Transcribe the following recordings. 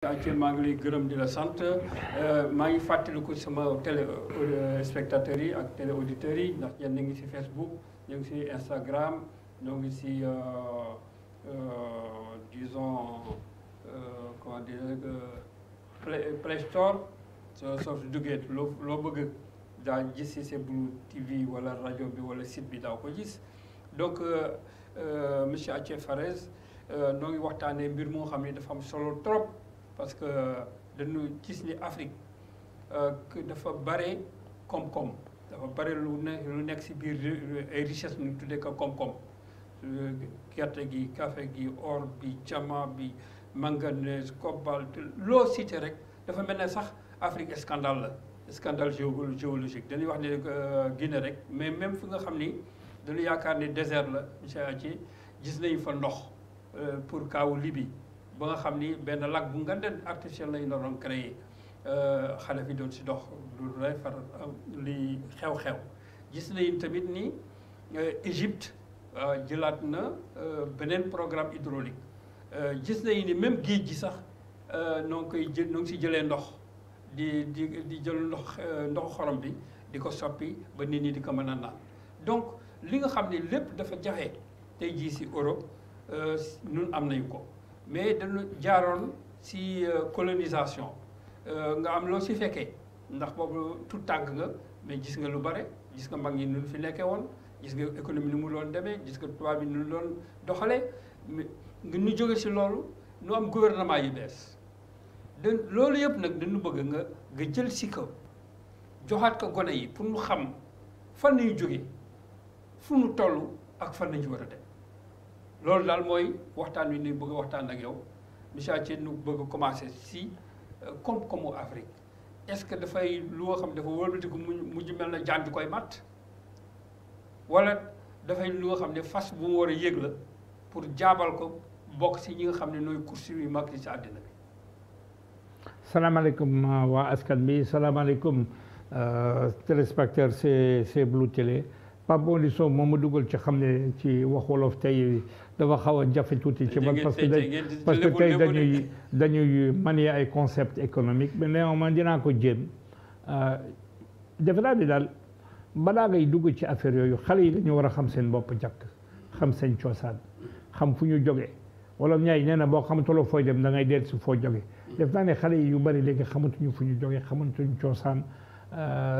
maa ngi lay gërëm di la sant maa ngi fàttaliku sama télé spectateurs yi ak télé auditeurs yi ndax yéen ñu ngi ci Facebook ñu ngi ci Instagram ñoo ngi ci disons comment dire Play Store soo fi duggee loo bëgg daa gis ci Blue TV wala rajo bi wala site bi daa ko gis donc monsieur Athie Farès noo ngi waxtaanee mbir moo xam ne dafa am solo trop. Parce que dañu gis ni Afrique dafa bare koom-koom dafa bare lu nekk ci biir ay richesse ñu tuddee ko koom-koom gerte gi café gi or bi diamant bi manganèse cobalt loo cité rek dafa mel ne sax Afrique scandale la scandale géologique dañuy wax ne Guinée rek mais même fi nga xam ni dañu yaakaar ni désert la monsieur Athie gis nañu fa ndox pour kaawu Libye ba nga xam ni benn lac bu nga den artificiel lañu doon créé xale fi doon si dox lu lay far li xew-xew gis nañu tamit ni Égypte jëlaat na beneen programme hydraulique gis nañu ni même géej gi sax noo ngi si jëlee ndox di jël ndox xorom bi di ko soppi ba nit ñi di ko mën a naan donc li nga xam ni lépp dafa jaxe tey jii si Europe ñun am nañu ko mais dañu jaaroon ci colonisation nga am loo ci fekkee ndax boobu tout tànk nga mais gis nga lu bare gis nga mag ñi nu fi nekkee woon gis nga économie ni mu doon demee gis nga tubaab bi nu doon doxalee mais nga ñu jóge ci loolu nu am gouvernement yu bees loolu yëpp nag dañu bëgg nga jël ci ko joxaat ko gone yi pour ñu xam fan nañu jóge fu ñu toll ak fan nañu war a dem loolu daal mooy waxtaan wi ni bëgg a waxtaan ak yow monsieur Athie nu bëgg a commencé si koom-koomu Afrique est-ce que dafay lu nga xam dafa wëlbatiku mujj mel na jaan di koy matt wala dafay lu nga xam ne fas bu mu war a yéeg la pour jaabal ko bokk si ñi nga xam ne nooy course yu mag si àddina bi. salaamaaleykum waa askan bi salaamaaleykum téléspectateur c'est Blue Télé. Pape Bouly Sow moom ma dugal ci xam ne ci wax wolof tey dafa xaw a jafe tuuti ci man parce que tey dañuy manier ay concept économique mais néanmoins dinaa ko jéem defe naa ni daal balaa ngay dugg ci affaire yooyu xale yi dañu war a xam seen bopp jàkk xam seen cosaan xam fu ñu jógee wala ñaay nee na boo xamatuloo fooy dem da ngay dellu si foo jóge def naa ne xale yi yu bari léegi xamatuñu fu ñu jógee xamatuñu cosaan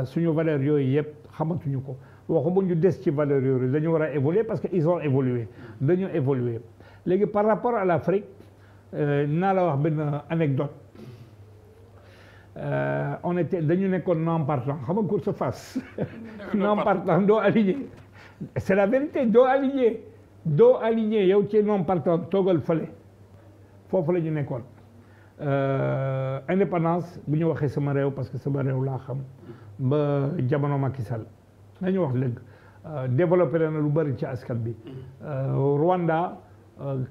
suñu valeur yooyu yëpp xamatuñu ko waxuma ñu des ci valeur yooyu dañu war a évoluer parce que ils ont évolué dañu évoluer léegi par rapport à l'Afrique naa la wax benn anecdote on était dañu nekkoon non partant xam nga course face non partant doo aligné c'est la vérité doo aligné yow ci non partant toogal fële foofu la ñu nekkoon indépendance bu ñu waxee sama réew parce que sama réew laa xam ba jamono Macky Sall nañu wax léegi développé na lu bëri ci askan bi Rwanda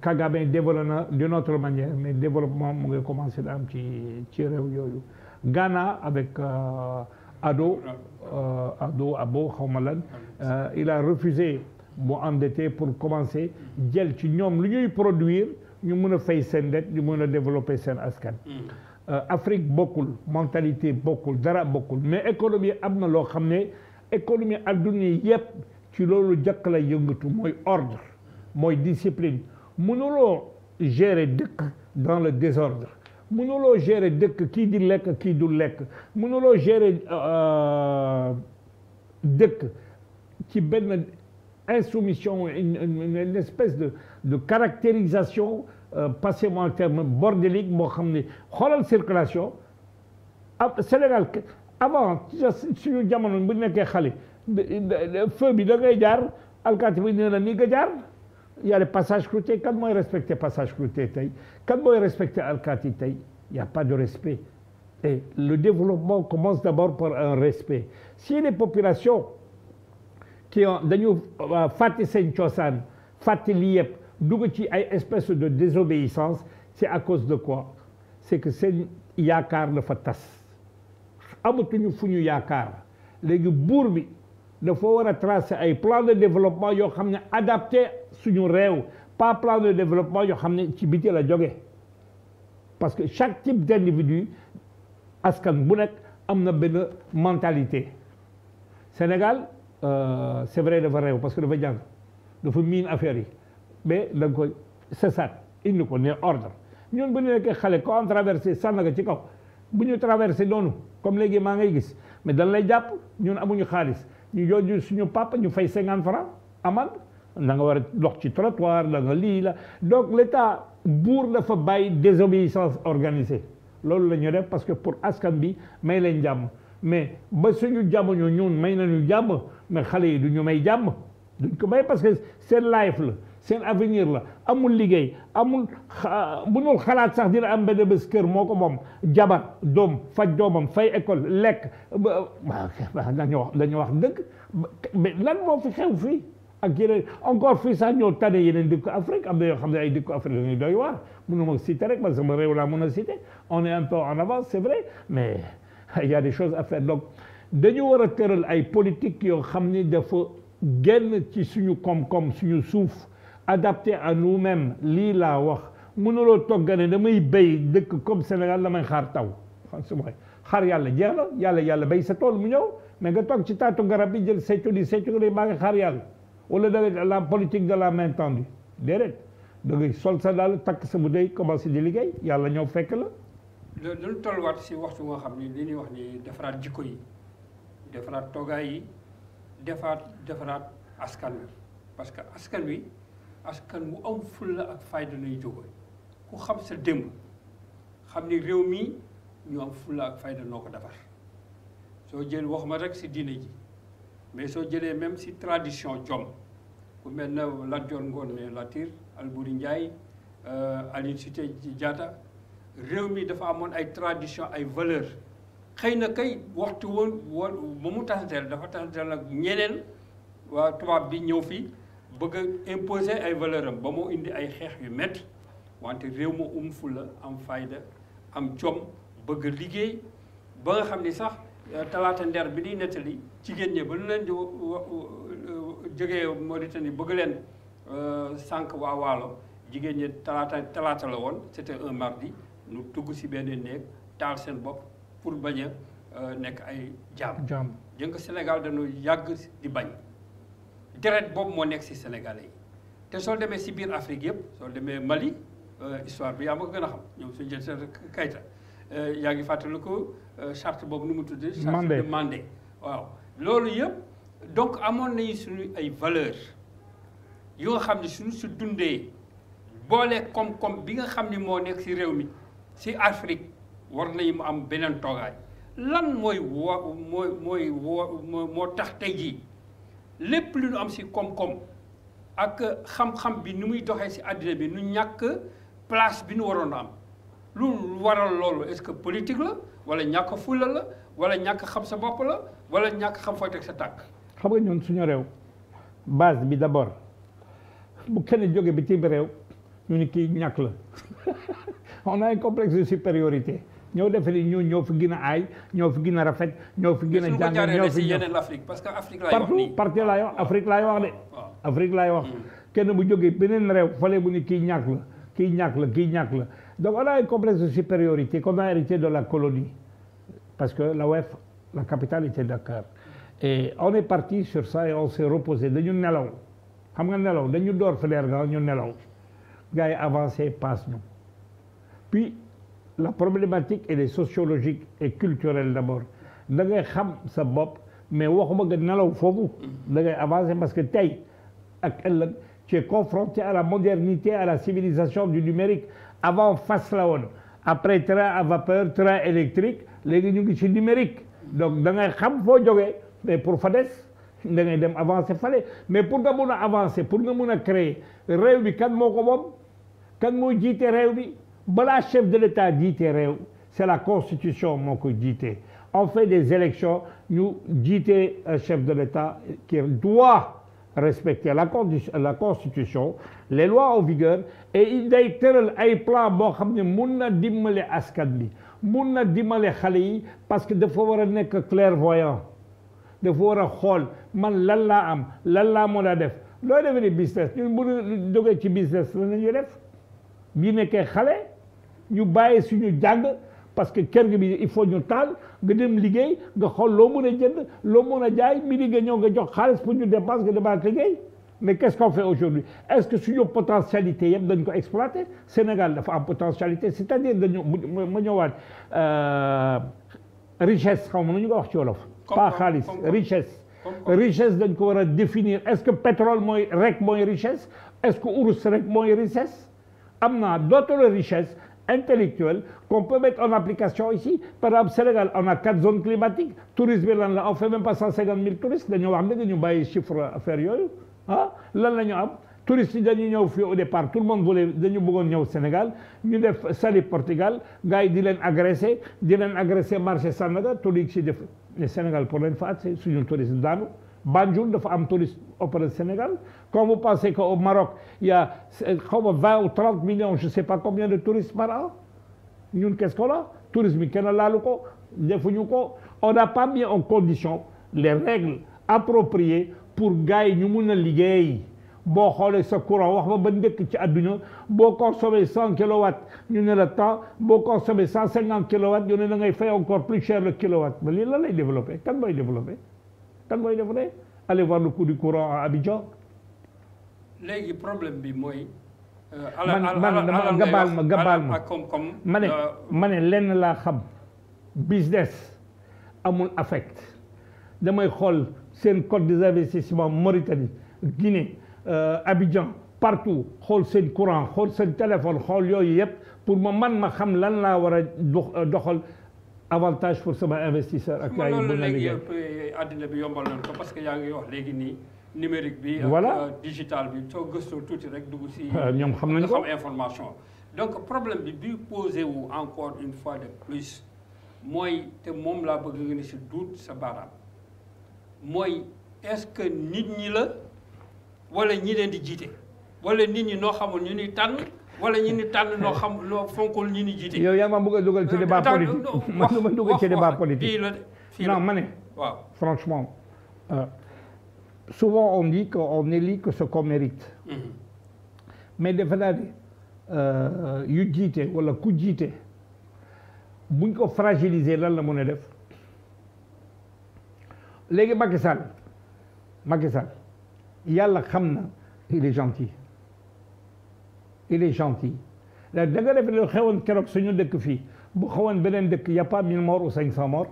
Kagame développé na d'une autre manière mais développement mu ngi commencé da am ci réew yooyu Ghana avec Abo xaw ma lan il a refusé mu endetté pour commencer jël ci ñoom lu ñuy produire ñu mën a fay seen dette ñu mën a développer seen askan Afrique bokkul mentalité bokkul dara bokkul mais économie am na loo xam ne économie adduna yëpp ci loolu jàkk la yëngatu mooy ordre mooy discipline mënuloo gérer dëkk dans le désordre mënuloo gérer dëkk kii di lekk kii du lekk mënuloo gérer dëkk ci benn insoumission une espèce de caractérisation passez-moi le terme bordélique moo xam ne xoolal circulation Sénégal avant suñu jamono bu nekkee xale feu bi da ngay jaar alkaati bi nee na ni nga jaar y a le passage clouté kan mooy respecté passage clouté tey kan mooy respecté alkaati tey y a pas de respect et le développement commence d'abord par un respect si les populations qui ont dañu fàtte seen cosaan fàtte lii yëpp dugg ci ay espèce de désobéissance c'est à cause de quoi c'est que seen yaakaar dafa tas amatuñu fu ñu yaakaar léegi buur bi dafa war a tracer ay plan de développement yoo xam ne adapté suñu réew pas plan de développement yoo xam ne ci biti la jóge parce que chaque type d'individu askan bu nekk am na benn mentalité Sénégal c'est vrai dafa réew parce que dafa jàng dafa miin affaire yi mais da nga koy cesat indi ko ne ordre ñun bu ñu nekkee xale ko am traversé Sandaga ci kaw bu ñu traversé noonu comme léegi maa ngay gis mais dañ lay jàpp ñun amuñu xaalis ñu jooju suñu papa ñu fay 50 francs amende da nga war a dox ci trottoir da nga lii la donc l'état buur dafa bàyyi désobéissance organisée loolu la ñu def parce que pour askan bi may leen jàmm mais ba suñu jamono ñun may nañu jàmm mais xale yi du ñu may jàmm duñ ko may parce que seen life la seen avenir la amul liggéey amul mënul xalaat sax dina am benn bés kër moo ko moom jabar doom faj doomam fay école lekk dañu wax dëgg mais lan moo fi xew fii ak yeneen encore fii sax ñoo tane yeneen dëkku Afrique am na yoo xam ne ay dëkku Afrique dañuy doy waar mënuma citer rek parce que sama réew laa mën a citer on est un peu en avance c'est vrai mais il y a des choses à faire donc dañu war a tëral ay politique yoo xam ni dafa génn ci suñu koom-koom suñu suuf adapté à nous-mêmes lii laa wax mënuloo toggane damay béy dëkk comme Sénégal damay xaar taw su ma xaar yàlla jeex na yàlla béy sa tool mu ñëw mais nga toog ci taatu garab bi jël seccu di maa ngi xaar yàlla wala da la politique de la main tendue déedéet da ngay sol sa daal takk sa bu dey commencé di liggéey yàlla ñëw fekk la. loolu tolluwaat si waxtu nga xam ni li ñuy wax ni defaraat jikko yi defaraat toogaay yi defaraat askan wi parce que askan wi askan mu am fulla ak fayda lay jóge ku xam sa démb xam ni réew mi ñu am fulla ak fayda noo ko defar soo jël waxuma rek si diine ji mais soo jëlee même si tradition jom ku mel ne Lat Joor Ngoone Latiir Alburi Njaay Aline Sitoé Diatta réew mi dafa amoon ay tradition ay valeur xëy na kay waxtu woon ba mu tasanteel dafa tasanteel ak ñeneen waa tubaab bi ñëw fii bëgg a imposer ay valeur am ba moo indi ay xeex yu métti wante réew ma fulla am fayda am jom bëgg a liggéey ba nga xam ni sax talaata ndeer bi di nettali jigéen ñi ba lu leen di jógee Mauritanie bëgg leen sànq waa Waalo jigéen ñi talaata la woon c'était un mardi nu tugg si benn néeg taal seen bopp pour bañ a nekk ay jaam jënga Sénégal dañu yàgg di bañ deret boobu moo nekk si Sénégalais yi te soo demee si biir Afrique yëpp soo demee Mali histoire bi yaa ma ko gën a xam ñoom suñu jël seen Kayta yaa ngi fàttaliku charte boobu nu mu tuddee charte de Mandé waaw loolu yëpp donc amoon nañu suñu ay valeurs yoo nga xam ne suñu si dundee boole koom-koom bi nga xam ni moo nekk si réew mi si Afrique war nañu mu am beneen toogaay lan mooy moo tax tey jii lépp lu ñu am si koom-koom ak xam-xam bi ni muy doxee si àddina bi nu ñàkk place bi nu waroon a am lu waral loolu est-ce que politique la wala ñàkk fulla la wala ñàkk xam sa bopp la wala ñàkk xam fooy teg sa tànk. xam nga ñun suñu réew base bi d'abord bu kenn jóge bitim réew ñu ni kii ñàkk la on a un complexe de supériorité ñoo defe ni ñoo fi gën a aay ñoo fi gën a rafet ñoo fi gën a jàng ñoo fi yeneen Afrique parce que Afrique laay wax nii partout laay wax Afrique laay wax de Afrique laay wax kenn bu jógee beneen réew fale bu ni kii ñàkk la kii ñàkk la kii ñàkk la donc on a un complexe de supériorité qu'on a hérité de la colonie parce que la WEF la capitale était Dakar et on est parti sur ça et on s'est reposé dañu nelaw xam nga nelaw dañu door Faidherbe nga ñu nelaw gars yi avancé passe ñu puis la problématique elle est sociologique et culturelle d'abord da ngay xam sa bopp mais waxuma nga nelaw foofu da ngay avancer parce que tey ak ëllëg tu es confronté à la modernité à la civilisation du numérique avant fas la woon après train à vapeur train électrique léegi ñu ngi ci numérique donc da ngay xam foo jógee mais pour fa des da ngay dem avancer fale mais pour nga mun a avancer pour nga mun a créer réew bi kan moo ko moom kan moo jiite réew bi balaa chef de l'État jiite réew c'est la constitution moo ko jiite on fait des élections ñu jiite chef de l'État qui doit respecter la constitution les lois en vigueur et il day tëral ay plan boo xam ne mun na dimbale askan bi mun na dimbale xale yi parce que dafa war a nekk clairvoyant dafa war a xool man lan laa am lan laa mën a def looy defee ni business ñun bu ñu jógee ci business la nañu def bi nekkee xale ñu bàyyi suñu jàng parce que kër gi bi il faut ñu taal nga dem liggéey nga xool loo mën a jënd loo mën a jaay midi nga ñëw nga jox xaalis pour ñu dépense nga demaat liggéey mais qu'est-ce qu'on fait aujourd'hui est-ce que suñu potentialité yëpp dañ ko exploiter Sénégal dafa am potentialité c'est-à-dire dañu ma ñëwaat richesse xaw ma nu ñu ko wax ci wolof pas xaalis richesse dañ ko war a définir est-ce que pétrole mooy richesse est-ce que urus rek mooy richesse am na d'autres richesses intellectuelles qu'on peut mettre en application ici par exemple Sénégal on a 4 zones climatiques tourisme bi lan la on fait même pas 150 000 touristes dañoo wax ne ñu bàyyi chiffre affaire yooyu ah lan la ñu am touristes yi dañuy ñëw fii au départ tout le monde voulait dañu bëggoon ñëw Sénégal ñu def Saly Portugal gars yi di leen agressé marché Sandaga touristes yi def mais Sénégal pour leen fa at suñu tourisme daanu Banjul dafa am touriste auprès du Sénégal quand vous pensez qu'au Maroc il y a xaw ma 20 ou 30 millions je sais pas combien de touristes par an ñun qu'est-ce qu'on a tourisme bi kenn laalu ko defuñu ko on n'a pas mis en condition les règles appropriées pour gars yi ñu mun a liggéey boo xoolee sa courant wax ma ba ndëkk ci àdduna boo consommé 100 kilowatts ñu ne la temps boo consommé 150 kilowatts ñu ne da ngay fay encore plus cher le kilowatt mais lii lan lay développé kan mooy développé allez voir le coût du courant à Abidjan. léegi problème bi mooy. nga baal ma ma ne lenn laa xam business amul affect damay xool seen code des investissements Mauritanie Guinée Abidjan partout xool seen courant xool seen téléphone xool yooyu yëpp pour ma xam lan laa war a doxal avantage pour sama investisseur ak ay loolu léegi àddina bi yombal nañ ko parce que yaa ngi wax léegi nii numérique bi voilà digital bi soo gëstoo tuuti rek dugg si ñoom xam nañ ko xam information donc problème bi posé wu encore une fois de plus mooy te moom laa bëgg nga ni si duut sa baaraam mooy est-ce que nit ñi la wala ñi leen di jiite wala nit ñi noo xamul ñu ni tànn wala ñu ni tànn noo xam loo fonkul ñu ni jiite. yow yaa ma bëgg a dugal ci débat politique man ma dugal ci débat politique non ma ne waaw franchement souvent on dit qu'on élit que ce qu'on mérite mais defe naa ne yu jiite wala ku jiite buñ ko fragiliser lan la mën a def léegi Macky Sall yàlla xam na il est gentil da nga def lu xewoon keroog suñu dëkk fii bu xewoon beneen dëkk y a pas 1000 morts ou 500 morts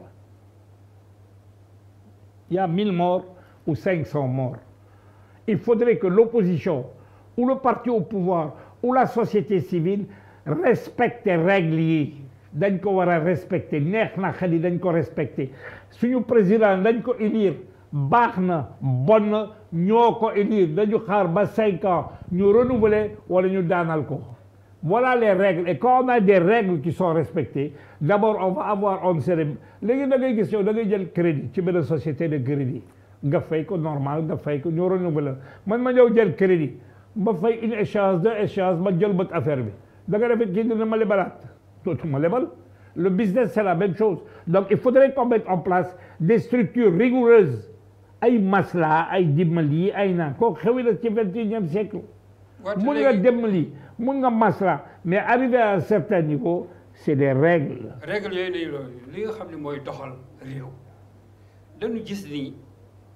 il y a 1000 morts ou 500 morts il faudrait que l'opposition ou le parti au pouvoir ou la société civile respecte règles yi dañ ko war a respecter neex na xel yi dañ ko respecter suñu président dañ ko élire baax na bon na ñoo ko élire dañu xaar ba 5 ans ñu renouveler wala ñu daanal ko voilà les règles et quand on a des règles qui sont respectées d'abord on va avoir une cérémonie léegi da ngay gis yow da ngay jël crédit ci benn société de crédit nga fay ko normal nga fay ko ñu renouveler man ma ñëw jël crédit ma fay une échéance 2 échéances ma jël bët affaire bi da nga defee kii dina ma lebalaat dootuma lebal le business c'est la même chose donc il faudrait qu'on mette en place des structures rigoureuses ay masla ay dimbali ay naan kooku xewi na ci 21e siècle mun nga dimbali mun nga masla mais arrivé à un certain niveau c'est des règles yooyu li nga xam ne mooy doxal réew dañu gis ni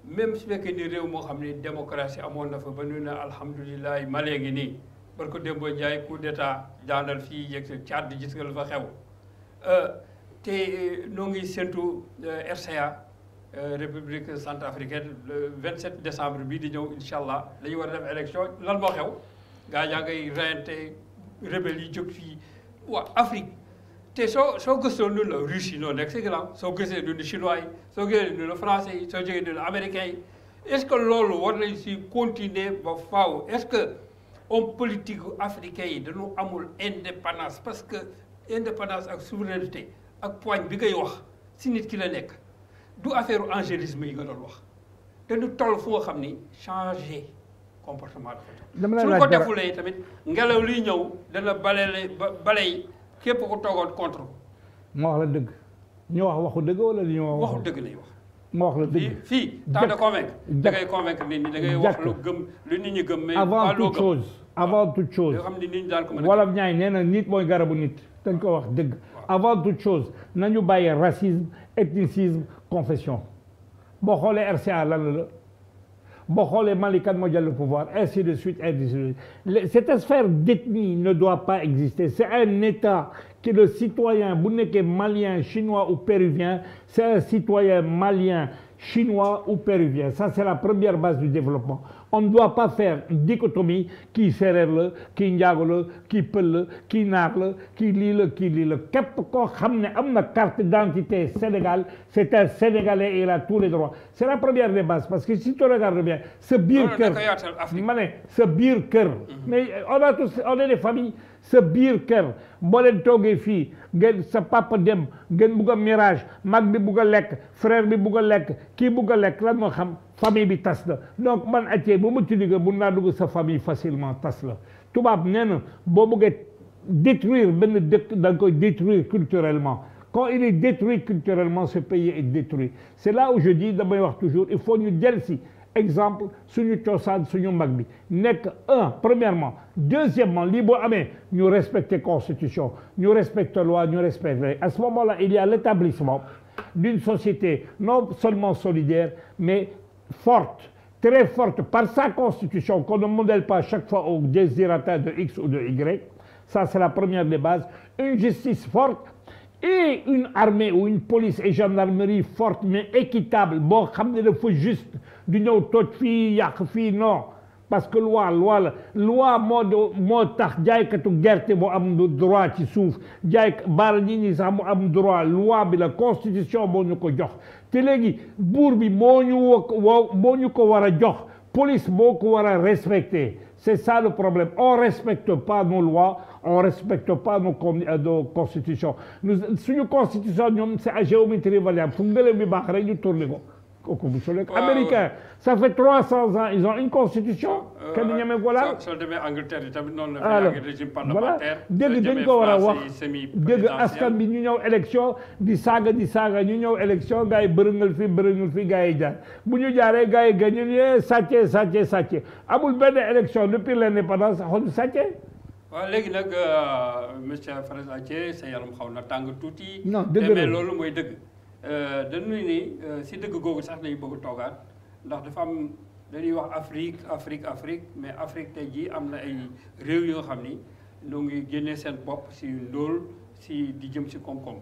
même su fekkee ni réew moo xam ne démocratie amoon na fa ba ñu ne alhamdulilah ma léegi nii parce que Demba Ndiaye coup d'état daanal fii yegg sa Tchad gis nga lu fa xew te noo ngi séntu RCA République centrafricaine le 27 décembre bii di ñëw incha allah dañu war a def élection lan moo xew gaa yaa ngay reyante rebelle yi jóg fii waa Afrique te soo gëstoo ñun la Russie noo nekk si ginnaaw soo gëstee ñun la chinois yi soo gëstee ñun la français yi soo jógee ñun la américains yi est-ce que loolu war nañ si continuer ba faaw est-ce que homme politique africain yi dañu amul indépendance parce que indépendance ak souveraineté ak poigne bi ngay wax si nit ki la nekk du affaire angélisme yi nga doon wax dañu toll fu nga xam ni changer comportement dafa su ko defulee tamit ngelaw liy ñëw dana balay képp ku toogoon contre ko. ma wax la dëgg ñu wax waxu dëgg wala li ñu waxu dëgg lay wax. ma wax la dëgg fii temps de convaincre. da ngay convaincre nit ñi da ngay wax lu nit ñi gëm. mais avant toute chose yoo xam ne nit ñi daal ko mën a. wolof ñaay nee na nit mooy garabu nit. dañ ko wax dëgg avant toute chose nañu bàyyi racisme ethnicisme confession boo xoolee RCA lan la boo xoolee Mali kan moo jël le pouvoir ainsi de suite ainsi de suite cette sphère d'ethnie ne doit pas exister c'est un État que le citoyen bu nekkee malien chinois ou péruvien c'est un citoyen malien chinois ou péruvien ça c'est la première base du développement on ne doit pas faire une dichotomie kii séeréer la kii njaago la kii pël la kii naar la kii lii la kii lii la képp koo xam ne am na carte d'identité Sénégal c'est un Sénégalais et il a tous les droits c'est la première des bases parce que si tu regardes bien sa biir kër ma ne sa biir kër mais on est des familles sa biir kër boo leen toogee fii ngeen sa papa dem ngeen bugg a mirage mag bi bugg a lekk frère bi bugg a lekk kii bugg a lekk lan moo xam famille bi tas la donc man attier bu ma tuddi nga mun naa dugg sa famille facilement tas la tubaab nee na boo buggee détruire benn dëkk da nga koy détruire culturellement quand il est détruit culturellement ce pays est détruit c'est là où je dis damay wax toujours il faut ñu jël si exemple suñu cosaan suñu mag bi nekk premièrement deuxièmement lii boo amee ñu respecter constitution ñu respecter loi ñu respecter à ce moment-là il y a l'établissement d'une société non seulement solidaire mais forte très forte par sa constitution qu'on ne modèle pas chaque fois au désirata de X ou de Y ça c'est la première des bases une justice forte et une armée ou une police et gendarmerie forte mais équitable boo xam ne dafa juste du ñëw toj fii yàq fii non parce que loi la loi moo tax jaaykatu gerte mu am droit ci suuf jaay baara ñi sax mu am droit loi bi la constitution moo ñu ko jox te léegi buur bi moo ñu ko war a jox police moo ko war a respecter c'est ça le problème on respecte pas nos lois on respecte pas nos constitutions suñu constitution ñoom c'est à géométrie variable fu ngelaw bi baax rek ñu tourné ko kooku bu soobee américain ça fait 300 ans ils ont une constitution kenn ñeme ko laal soo demee Angleterre tamit noonu la fi régime parlementaire dégg dañ ko war a wax dégg askan bi ñu ñëw élection di saaga ñu ñëw élection gars yi bërëngal fi gars yi jaar bu ñu jaaree gars yi gagné ñu sàcce amul benn élection depuis l'indépendance xool sàcce waaw léegi nag monsieur Frère Athie sa yaram xaw na tàng tuuti non dëgg mais loolu mooy dëgg dañuy ni si dëgg googu sax nañu bëgg toogaat ndax dafa am dañuy wax Afrique mais Afrique tey jii am na ay réew yoo xam ni ñoo ngi génnee seen bopp si ndóol si di jëm si koom-koom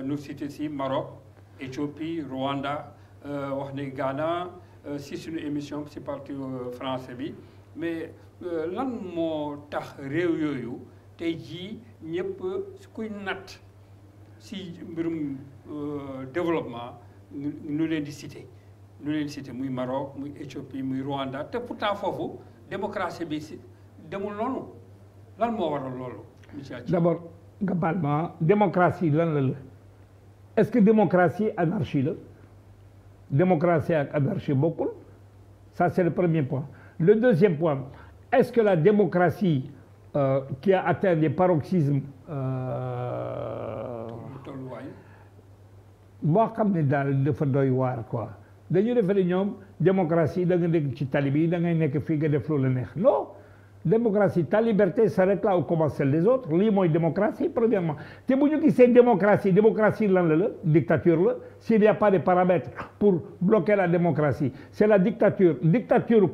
nu cité si Maroc Éthiopie Rwanda wax ni Ghana si suñu émission si parti français bi mais lan moo tax réew yooyu tey jii ñëpp kuy natt si mbirum développement ñu leen di cité muy Maroc muy Éthiopie muy Rwanda te pourtant foofu démocratie bi si demul noonu lan moo waral loolu monsieur Athie d'abord nga baal ma démocratie lan la est-ce que démocratie anarchie la démocratie ak anarchie bokkul ça c'est le premier point le deuxième point est-ce que la démocratie qui a atteint des paroxysmes boo xam ne daal dafa doy waar quoi dañu defe ne ñoom démocratie da nga nekk ci tali bi da ngay nekk fii nga def loolu neex non démocratie ta liberté s'arrête là où commence celle des autres lii mooy démocratie premièrement te bu ñu gisee démocratie lan la dictature la s'il n'y a pas de paramètres pour bloquer la démocratie c'est la dictature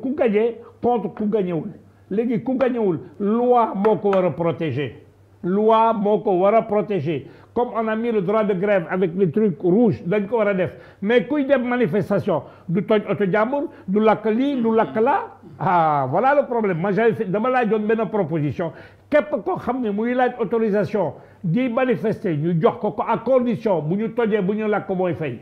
ku gagné contre ku gagnéwul léegi ku gagnéwul loi moo ko war a protéger comme on a mis le droit de grève avec les trucs rouges dañ ko war a def mais kuy dem manifestation du toj oto jàmbur du lakk lii du lakk laa voilà le problème moi dama laajoon benn proposition képp koo xam ne muy laaj autorisation di manifester ñu jox ko à condition bu ñu tojee bu ñu lakk mooy fay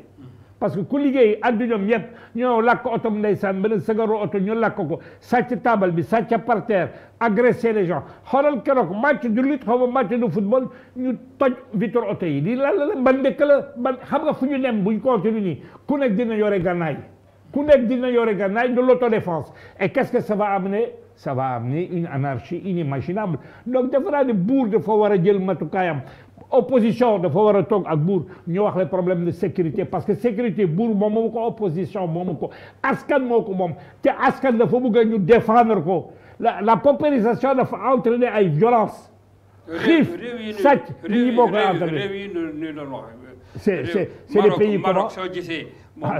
parce que ku liggéey adduñom yëpp ñoo lakk oto ndeysaan benn sagaru oto ñu lakk ko sàcc taabal bi sàcc par terre agresser les gens xoolal keroog match du lutte xaw ma match de football ñu toj vitre oto yi di lan la ban dëkk la ban xam nga fu ñu dem buñ continue nii ku nekk dina yore gànnaay de l'autodéfense et qu'est-ce que ça va amener une anarchie inimaginable donc dafa naa ne buur dafa war a jël matukaayam opposition dafa war a toog ak buur ñu wax les problèmes de sécurité parce que sécurité buur moom moomu ko opposition moomu ko askan moo ko moom te askan dafa bëgg ñu défendre ko la paupérisation dafa entraîner ay violence xiif sàcc lii boo koy entraîné réew yi ñu doon wax. c'est des pays comment Maroc soo gisee. moom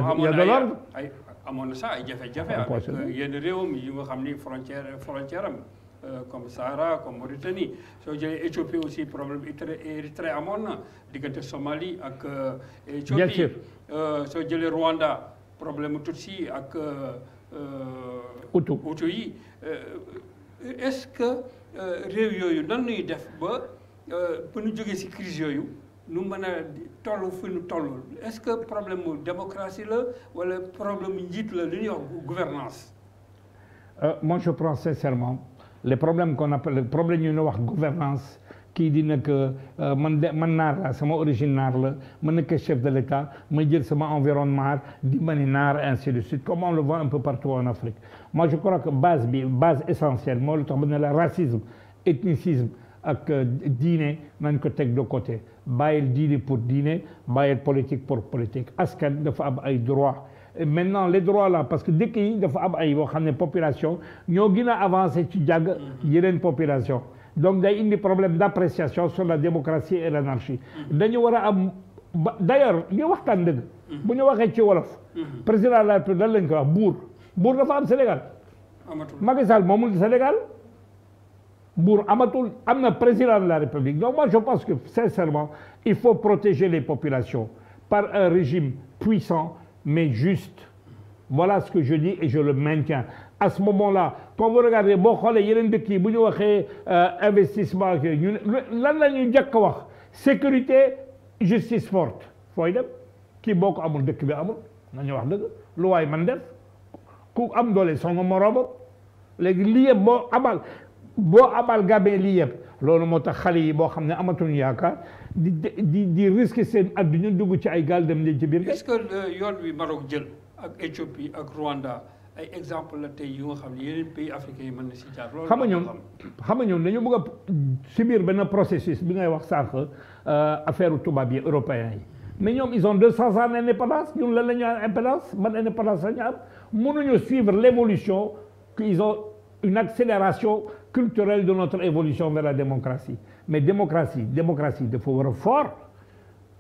amoon na sax ay jafe-jafe. avec yenn réewam yi nga xam ni frontière am. Comme Sahara comme Mauritanie soo jëlee Éthiopie aussi problème Érythrée amoon na diggante Somalie ak Éthiopie. Bien sûr. soo jëlee Rwanda problème Tutsi ak Hutu yi est-ce que réew yooyu nan ñuy def ba ñu jógee ci crise yooyu nu mën a toll fi nu toll est-ce que problème mu démocratie la wala problème mu njiit la li ñuy wax gouvernance moi je pense sincèrement les problèmes qu'on appelle les problèmes yu ñuy wax gouvernance kii di nekk man naar la sama origine naar la ma nekk chef de l'État ma jël sama environnement di ma ni naar ainsi de suite comme on le voit un peu partout en Afrique moi je crois que base essentielle moo lu tax ba ne la racisme ethnicisme ak diine nañ ko teg de côté bàyyil diine pour diine bàyyil politique pour politique askan dafa am ay droits et maintenant les droits là parce que dëkk yi dafa am ay yoo xam ne population ñoo gën a avancé ci jàgg yeneen population donc day indi problème d'appréciation sur la démocratie et l'anarchie dañu war a am d'ailleurs ñu waxtaan dëgg bu ñu waxee ci wolof président de la République lan lañ ko wax buur dafa am Sénégal Macky Sall moomul Sénégal buur amatul am na président de la République donc moi je pense que sincèrement il faut protéger les populations par un régime puissant mais juste voilà ce que je dis et je le maintiens à ce moment-là quand vous regardez boo xoolee yeneen dëkk yi bu ñu waxee investissement ñu lan la ñuy njëkk a wax sécurité justice forte fooy dem kii boo ko amul dëkk bi amul nañu wax dëgg lu waay man def ku am doole songa moroomam léegi lii yëpp boo amal gabee lii yëpp loolu moo tax xale yi boo xam ne amatuñu yaakaar di risquer seen adduna dugg ci ay gaal dem leen ci biir. est-ce que yoon wi Maroc jël ak Éthiopie ak Rwanda ay exemple la tey yu nga xam ne yeneen pays africains yi mën na si jaar. loolu xam nga ñoom dañu bëgg a subir benn processus bi ngay wax sànq affaire tubaab yi européens yi mais ñoom ils ont 200 ans d'indépendance ñun lan la ñu am indépendance man indépendance la ñu am mënuñu suivre l'évolution qu'ils ont une accélération culturelle de notre évolution vers la démocratie mais démocratie dafa war a fort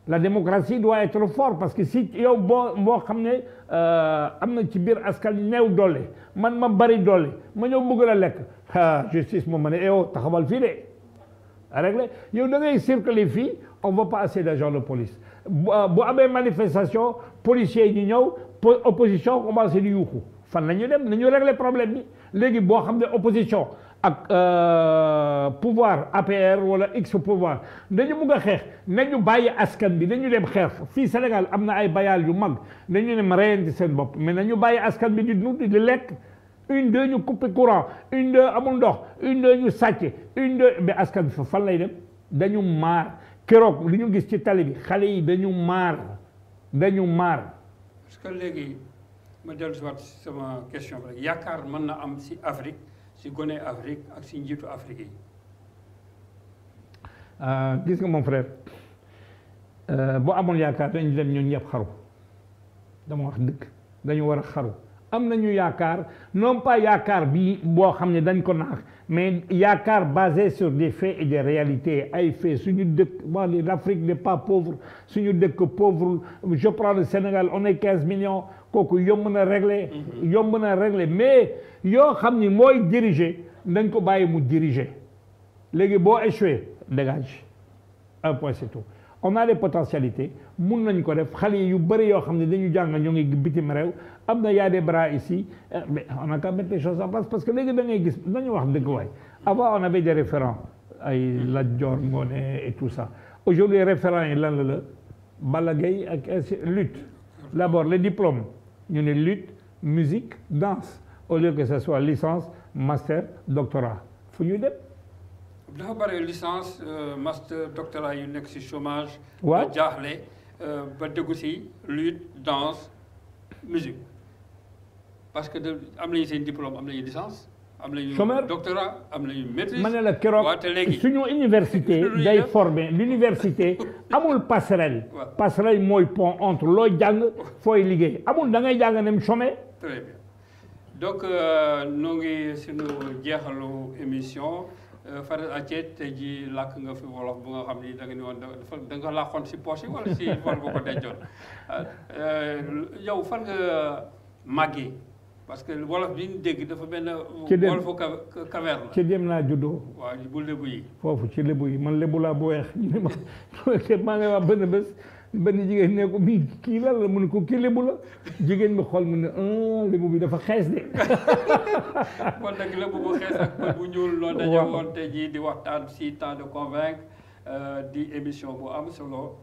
la démocratie doit être forte parce que si yow boo xam ne am na ci biir askan néew doole man ma bari doole ma ñëw bëgg la lekk justice moom ma ne yow taxawal fii de réglé yow da ngay circuler fii on voit pas assez d'agents de police bu amee manifestation policiers yi ñu ñëw opposition commencé di yuuxu fan la ñu dem nañu régler problème bi léegi boo xam ne opposition ak pouvoir APR wala X pouvoir dañu bugg a xeex nañu bàyyi askan bi nañu dem xeex fii Sénégal am na ay bayaal yu mag nañu dem reyante seen bopp mais nañu bàyyi askan bi di dund di lekk une deux ñu coupé courant une deux amul ndox une deux ñu sàcc une deux mais askan bi fa fan lay dem dañu maar keroog li ñu gis ci tali bi xale yi dañu maar. parce que léegi ma dellu si waat sama question bi rek yaakaar mën na am si Afrique si gone Afrique ak si njiitu Afrique yi. gis nga mon frère boo amoon yaakaar dañu dem ñun ñëpp xaru dama wax dëgg dañu war a xaru am nañu yaakaar non pas yaakaar bi boo xam ne dañ ko naax mais yaakaar basé sur des faits et des réalités ay faits suñu dëkk bon l'Afrique n'est pas pauvre suñu dëkk pauvre je prends le Sénégal on est 15 millions kooku yomb na régler mais yoo xam ni mooy diriger dañ ko bàyyi mu diriger léegi boo échoué dégage un point c'est tout on a les potentialités mun nañ ko def xale yu bëri yoo xam ne dañu jàng ñoo ngi bitim réew am na y a des bras ici mais on a qu'à mettre les choses en place parce que léegi da ngay gis dañu wax dëgg waay avant on avait des référents ay Lat Dior Ngoné et tout ça aujourd'hui référents yi lan la Balla Gaye ak lutte d'abord les diplômes ñu ne lutte musique danse au lieu que ce soit licence master doctorat fu ñu dem. dafa bëri licence master doctorat yu nekk ci chômage. waaw ba jaaxle ba déggu ci lutte danse musique parce que am nañu seen diplôme am nañu licence. am nañu doctorat am nañu maîtrise. ma ne la keroog suñu université day former l'université amul passerelle. passerelle mooy pont entre looy jàng fooy liggéey amul da ngay jàng nem chômer. très bien donc noo ngi suñu jeexalu émission. Farid Athie tey jii làkk nga fi wolof bu nga xam ni da nga ni woon da nga làqoon si poche yi wala si vol nga ko dencoon yow fan nga màggee parce que wolof bi ñu dégg dafa benn wolofu caverne la. ci dem laa juddoo. waaw bu lébu yi. foofu ci lébu yi man lébu laa bu weex ñu ne ma maa ngi wax benn bés benn jigéen ne ko bii kii lan la mu ne ko kii lébu la jigéen bi xool mu ne lébu bi dafa xees de. kon nag lébu bu xees ak pël bu ñuul loolu dañu woon tey jii di waxtaan si temps de convaincre di émission bu am solo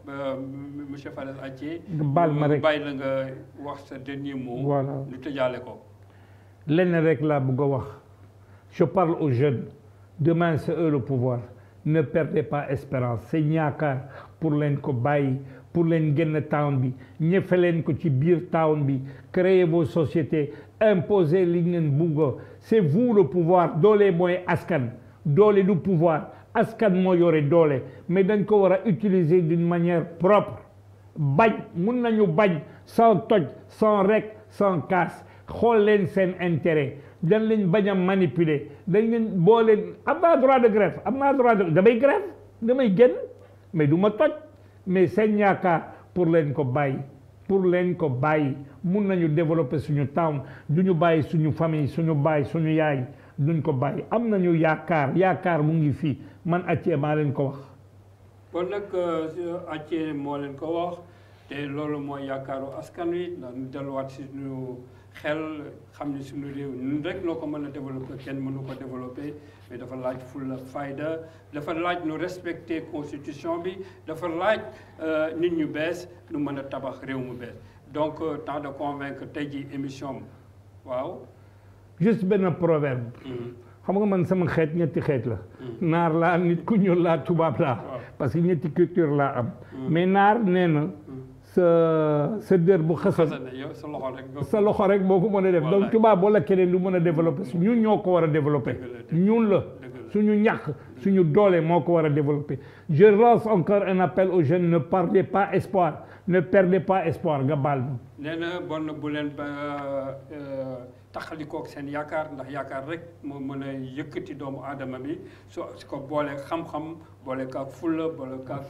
monsieur Farid Athie. baal ma rek bàyyi la nga wax sa dernier mot. voilà ñu tëjaale ko. lenn rek laa bëgg a wax je parle aux jeunes demain c'est eux le pouvoir ne perdez pas espérance c'est ñaakaar pour leen ko bàyyi pour leen génn town bi ñëfe leen ko ci biir town bi créez vos sociétés imposez li ngeen bugg c'est vous le pouvoir doole mooy askan doole du pouvoir askan moo yore doole mais dañ ko war a utiliser d'une manière propre bañ mun nañu bañ sans toj sans rek sans casse xool leen seen intérêt dañ leen bañ a manipuler dañ leen boo leen am naa droit de grève am naa droit de damay grève damay génn mais du ma toj mais seen yaakaar pour leen ko bàyyi mun nañu développer suñu town du ñu bàyyi suñu famille suñu baay suñu yaay duñ ko bàyyi am nañu yaakaar mu ngi fii man Athie maa leen ko wax. kon nag Athie moo leen ko wax te loolu mooy yaakaaru askan wi ndax ñu delluwaat si suñu xel xam ni suñu réew ñun rek noo ko mën a développer kenn mënu ko développer mais dafa laaj fulla fayda dafa laaj nu respecter constitution bi dafa laaj nit ñu bees nu mën a tabax réew mu bees donc temps de convaincre tey ji émission waaw. juste benn proverbe. xam nga man sama xeet ñetti xeet la. naar laa nit ku ñuul laa tubaab laa. parce que ñetti culture laa am. mais naar nee na. sa dër bu xasan sa loxo rek boo ko mën a def donc tubaab wala keneen lu mën a développer ñun ñoo ko war a développer ñun la suñu ñàkk suñu doole moo ko war a développer je lance encore un appel aux jeunes ne perdez pas espoir nga baal ma nee na bon bu leen taxalikook seen yaakaar ndax yaakaar rek moo mën a yëkkati doomu aadama bi su ko boole xam-xam boole kaak fulla boole kaak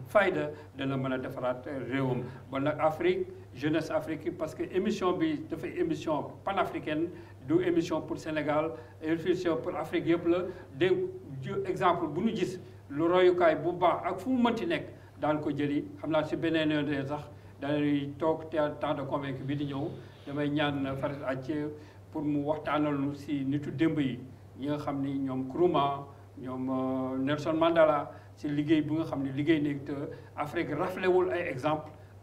fayda dana mën a defaraat réewam bon nag Afrique jeunesse Afrique parce que émission bi dafay émission panafricaine du émission pour Sénégal émission pour Afrique yëpp la dégg exemple bu ñu gis lu royukaay bu baax ak fu mu mënti nekk daan ko jëli xam naa si beneen yoon sax dañuy toog temps de convaincre bi di ñëw damay ñaan Farid Athie pour mu waxtaanal nu si nitu démb yi ñi nga xam ni ñoom Nkrumah ñoom Nelson Mandela si liggéey bu nga xam ne liggéey nekk te Afrique raflewul ay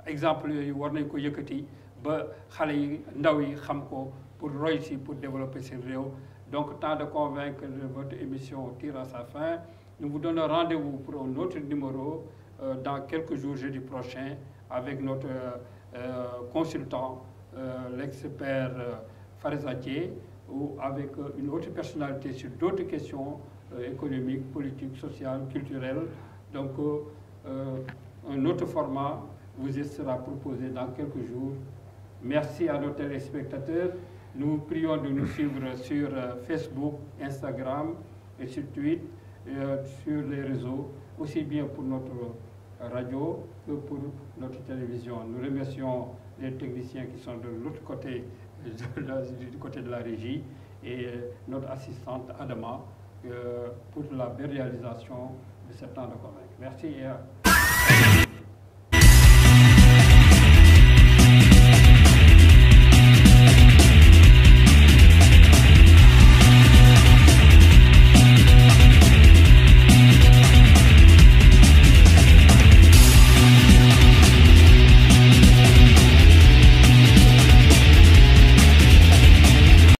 exemple yooyu war nañ ko yëkkati ba xale yi ndaw yi xam ko pour roy si pour développer seen réew donc temps de convaincre votre émission tire à sa fin nous vous donnons rendez-vous pour un autre numéro dans quelques jours jeudi prochain avec notre consultant l'expert Farid Athie ou avec une autre personnalité sur d'autres questions économiques, politiques, sociales, culturelles. Donc un autre format vous sera proposé dans quelques jours. Merci à nos téléspectateurs. Nous prions de nous suivre sur Facebook, Instagram et sur Twitter, sur les réseaux, aussi bien pour notre radio que pour notre télévision. Nous remercions les techniciens qui sont de l'autre côté, du côté de la régie, et notre assistante Adama pour la belle réalisation de ce temps de convaincre. Merci et